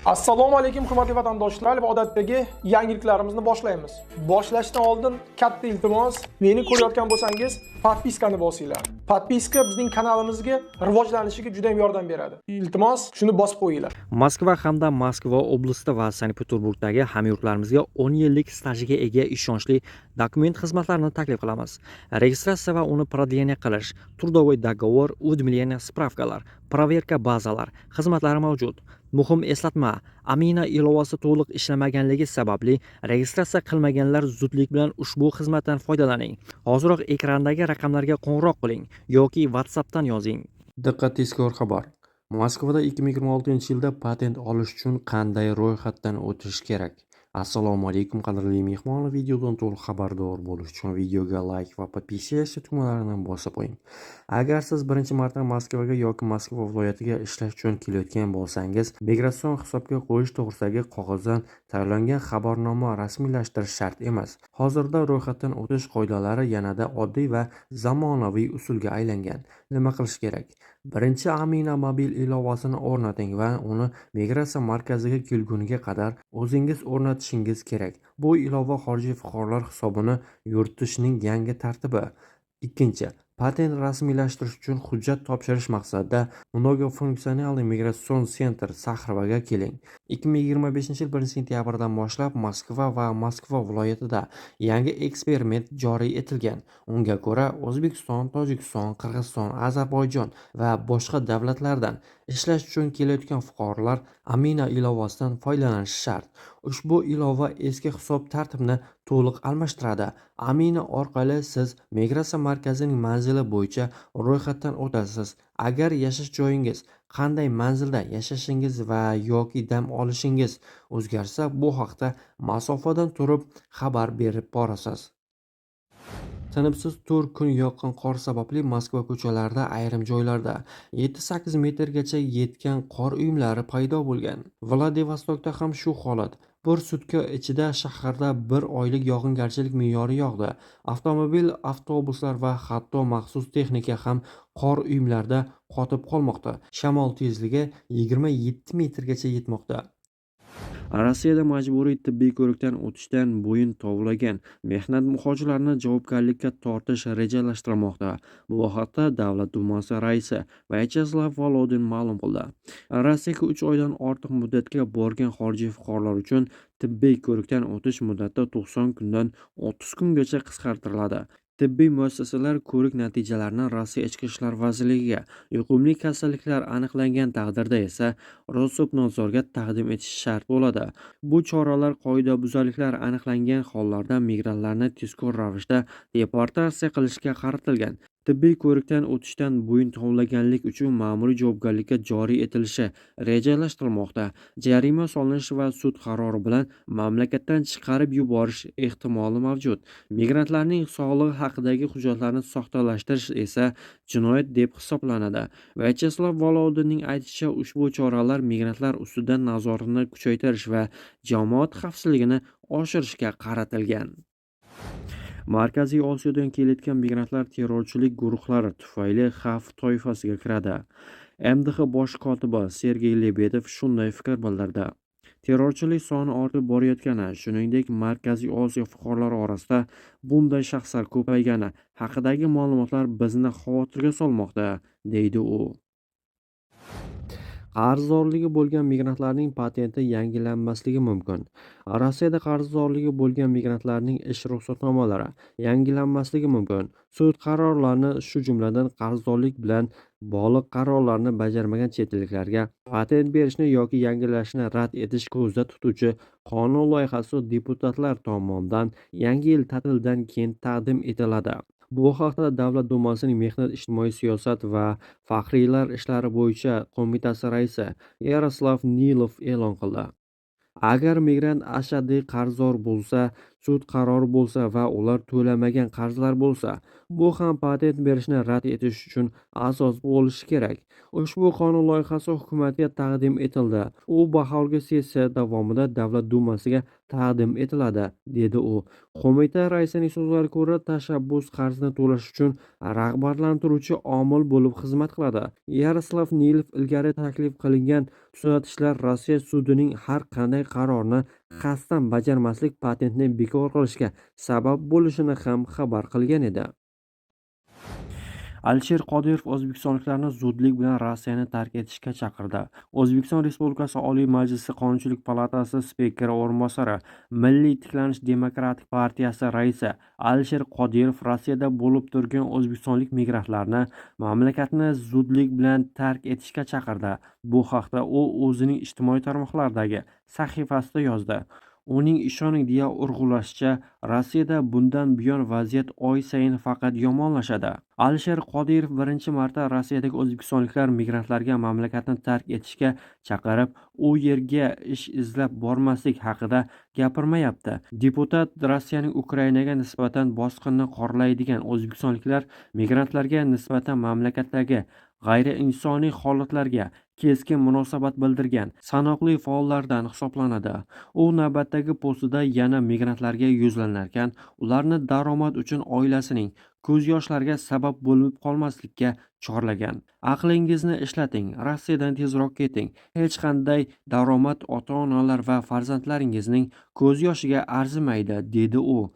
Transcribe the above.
Assalomu alaykum hurmatli vatandoshlar va odatdagi yangiliklarimizni boshlaymiz. Boshlashdan oldin katta iltimos, meni ko'rayotgan bo'lsangiz, podpiskani bosinglar. Podpiska bizning kanalimizga rivojlanishiga juda ham yordam beradi. Iltimos, shuni bosib qo'yinglar. Moskva hamda Moskva oblasti va Sankt-Peterburgdagi hamyurtlarimizga 10 yillik stajiga ega ishonchli dokument xizmatlarini taklif qilamiz. Registratsiya va uni продление qilish, трудовой договор, уведомление, spravkalar, проверка bazalar xizmatlari mavjud. Muhim eslatma: Amina ilovasi to'liq ishlamaganligi sababli registratsiya qilmaganlar zudlik bilan ushbu xizmatdan foydalaning. Hoziroq ekrandagi raqamlarga qo'ng'iroq qiling yoki WhatsAppdan yozing. Diqqat, tezkor xabar. Moskvada 2026-yilda patent olish uchun qanday ro'yxatdan o'tish kerak? Assalomu alaykum qadrli mehmonlar, videodan to'liq xabardor bo'lish uchun videoga like va podpisatsiya tugmalarini bosib qo'ying. Agar siz birinchi marta Moskvaga yoki Moskva viloyatiga ishlash uchun kelayotgan bo'lsangiz, migratsion hisobga qo'yish to'g'risidagi qog'ozdan tayyorlangan xabarnoma rasmiylashtirish shart emas. Hozirda ro'yxatdan o'tish qoidalari yanada oddiy va zamonaviy usulga aylangan. Nima qilish kerak? Birinchi, Amina mobil ilovasini o'rnating va uni migratsiya markaziga kelguniga qadar o'zingiz o'rnatishingiz kerak. Bu ilova xorijiy fuqarolar hisobini yuritishning yangi tartibi. Ikkinchi, patent rasmiylashtirish uchun hujjat topshirish maqsadida Mnogofunktsionalniy migratsion sentr Saxarvoga keling. 2025-yil 1-sentyabrdan boshlab Moskva va Moskva viloyatida yangi eksperiment joriy etilgan. Unga ko'ra, O'zbekiston, Tojikiston, Qirg'iziston, Ozarbayjon va boshqa davlatlardan ishlash uchun kelayotgan fuqarolar Amina ilovasidan foydalanishi shart. Ushbu ilova eski hisob tartibini to'liq almashtiradi. Amina orqali siz migratsiya markazining manzili bo'yicha ro'yxatdan o'tasiz. Agar yashash joyingiz, qanday manzilda yashashingiz va yoki dam olishingiz o'zgarsa, bu haqda masofadan turib xabar berib borasiz. Tinimsiz 4 kun yoqqan qor sababli Moskva ko'chalarida ayrim joylarda 7-8 metrgacha yetgan qor uyumlari paydo bo'lgan. Vladivostokda ham shu holat. Bir sutka ichida shaharda bir oylik yog'ingarchilik me'yori yog'di. Avtomobil, avtobuslar va hatto maxsus texnika ham qor uyumlarida qotib qolmoqda. Shamol tezligi 27 metrgacha yetmoqda. Rossiyada majburiy tibbiy ko'rikdan o'tishdan bo'yin tovlagan mehnat muhojirlarini javobgarlikka tortish rejalashtirilmoqda. Bu haqda Davlat dumasi raisi Vyacheslav Volodin ma'lum qildi. Rossiyaga 3 oydan ortiq muddatga borgan xorijiy fuqarolar uchun tibbiy ko'rikdan o'tish muddati 90 kundan 30 kungacha qisqartiriladi. Tibbiy muassasalar ko'rik natijalarini Rossiya Ichki ishlar vazirligiga, yuqumli kasalliklar aniqlangan taqdirda esa Rosobnadzorga taqdim etish shart bo'ladi. Bu choralar qoidabuzarliklar aniqlangan hollarda migrantlarni tezkor ravishda deportatsiya qilishga qaratilgan. Tibbiy ko'rikdan o'tishdan bo'yin tovlaganlik uchun ma'muriy javobgarlikka joriy etilishi rejalashtirilmoqda. Jarima solinishi va sud qarori bilan mamlakatdan chiqarib yuborish ehtimoli mavjud. Migrantlarning sog'lig'i haqidagi hujjatlarni soxtalashtirish esa jinoyat deb hisoblanadi. Vyacheslav Volodinning aytishicha, ushbu choralar migrantlar ustidan nazoratni kuchaytirish va jamoat xavfsizligini oshirishga qaratilgan. Markaziy Osiyodan kelayotgan migrantlar terrorchilik guruhlari tufayli xavf toifasiga kiradi. MDH bosh kotibi Sergey Lebedev shunday fikr bildirdi. Terrorchilik soni ortib borayotgani, shuningdek, Markaziy Osiyo fuqarolari orasida bunday shaxslar ko'paygani haqidagi ma'lumotlar bizni xavotirga solmoqda, deydi u. Qarzdorligi bo'lgan migrantlarning patenti yangilanmasligi mumkin. Rossiyada qarzdorligi bo'lgan migrantlarning ish ruxsatnomalari yangilanmasligi mumkin. Sud qarorlarini, shu jumladan qarzdorlik bilan bog'liq qarorlarni bajarmagan chet elliklarga patent berishni yoki yangilashni rad etish ko'zda tutuvchi qonun loyihasi deputatlar tomonidan Yangi yil ta'tilidan keyin taqdim etiladi. Bu haqda Davlat dumasining Mehnat, ijtimoiy siyosat va faxriylar ishlari bo'yicha qo'mitasi raisi Yaroslav Nilov e'lon qildi. Agar migrant ashaddiy qarzdor bo'lsa, sud qarori bo'lsa va ular to'lamagan qarzlar bo'lsa, bu ham patent berishni rad etish uchun asos bo'lishi kerak. Ushbu qonun loyihasi hukumatga taqdim etildi. U bahorgi sessiya davomida Davlat dumasiga taqdim etiladi, dedi u. Qo'mita raisining so'zlariga ko'ra, tashabbus qarzni to'lash uchun rag'batlantiruvchi omil bo'lib xizmat qiladi. Yaroslav Nilov ilgari taklif qilingan tuzatishlar Rossiya sudining har qanday qarorni qasddan bajarmaslik patentni bekor qilishga sabab bo'lishini ham xabar qilgan edi. Alisher Qodirov o'zbekistonliklarni zudlik bilan Rossiyani tark etishga chaqirdi. O'zbekiston Respublikasi Oliy Majlisi Qonunchilik palatasi spikeri o'rinbosari, Milliy tiklanish demokratik partiyasi raisi Alisher Qodirov Rossiyada bo'lib turgan o'zbekistonlik migrantlarni mamlakatni zudlik bilan tark etishga chaqirdi. Bu haqda u o'zining ijtimoiy tarmoqlardagi sahifasida yozdi. Uning ishoning deya urg'ulashicha, Rossiyada bundan buyon vaziyat oy sayin faqat yomonlashadi. Alisher Qodirov birinchi marta Rossiyadagi o'zbekistonliklar migrantlarga mamlakatni tark etishga chaqirib, u yerga ish izlab bormaslik haqida gapirmayapti. Deputat Rossiyaning Ukrainaga nisbatan bosqinni qorlaydigan o'zbekistonliklar migrantlarga nisbatan mamlakatdagi g'ayriinsoniy holatlarga keskin munosabat bildirgan sanoqli faollardan hisoblanadi. U navbatdagi postida yana migrantlarga yuzlanarkan, ularni daromad uchun oilasining ko'z yoshlariga sabab bo'lib qolmaslikka chorlagan. Aqlingizni ishlating, Rossiyadan tezroq keting. Hech qanday daromad ota-onalar va farzandlaringizning ko'z yoshiga arzimaydi, dedi u.